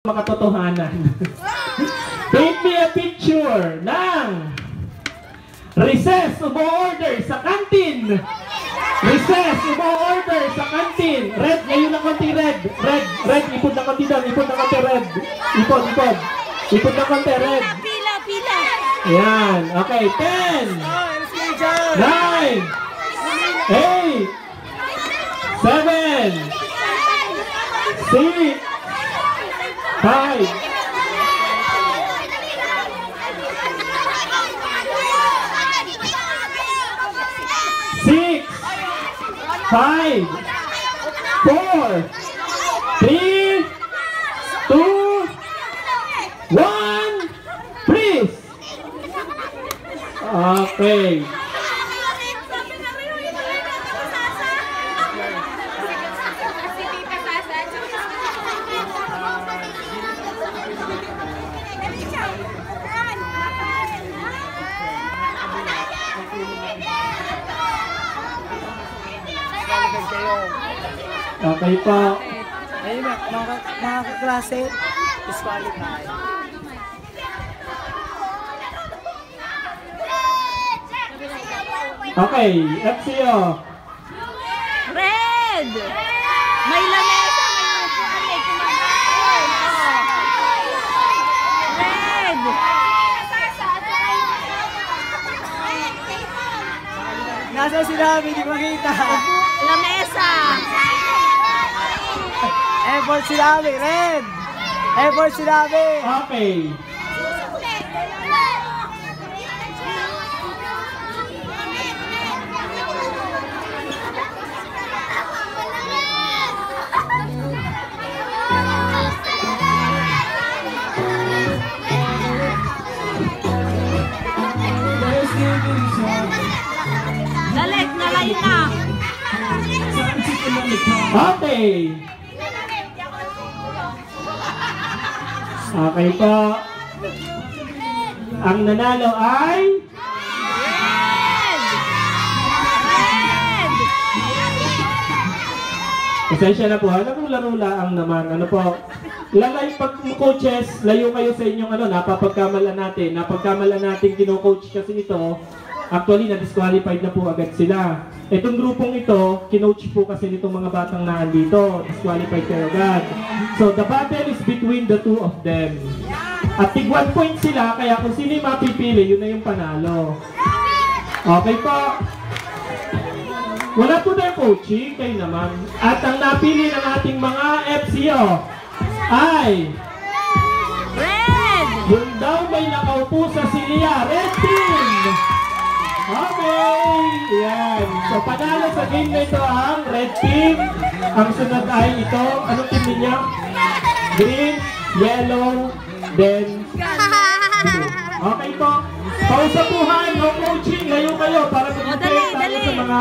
Makatotohanan. Paint me a picture ng recess umo-order sa kantin. Recess umo-order sa kantin. Red, ngayon na konti red. Red, ipon na konti doon. Ipon na konti red. Ipon. Ipon na konti red. Pila. Ayan. Okay, 10, 9, 8, 7, 6, 5, 4, 3, 2, 1, freeze! Okay. Okay po. Ayun na, mga kaklase, disqualify. Okay, FCO. Red! May lamesa, may upuan, may kumakain. Red! Nasa sinabi, di makita. Lamesa! Effort sinabi, red! Effort sinabi! Okay. Dalik, nalay na! Okay. Okay po. Ang nanalo ay Red! Red! pasensya na po. Laro lang naman. Ano po? Lalay pag coaches, layo kayo sa inyong napapagkamalan natin kino-coach kasi ito. Actually, na-disqualified na po agad sila. Itong grupong ito, kinoach po kasi nitong mga batang naandito. Disqualified kayo agad. So, the battle is between the two of them. At tig 1 point sila, kaya kung sino yung mapipili, yun na yung panalo. Okay po. Wala po tayong coaching, kayo naman. At ang napili ng ating mga FCO ay Red! yung daw may nakaupo sa silya, red team! Okay! Yan. So, panalo sa game na ito ang red team. Ang sunod ay ito. Anong team ninyo? Green, yellow, then blue. Okay po. Pausapuhan, no coaching. Layo kayo para mag-prepare tayo sa mga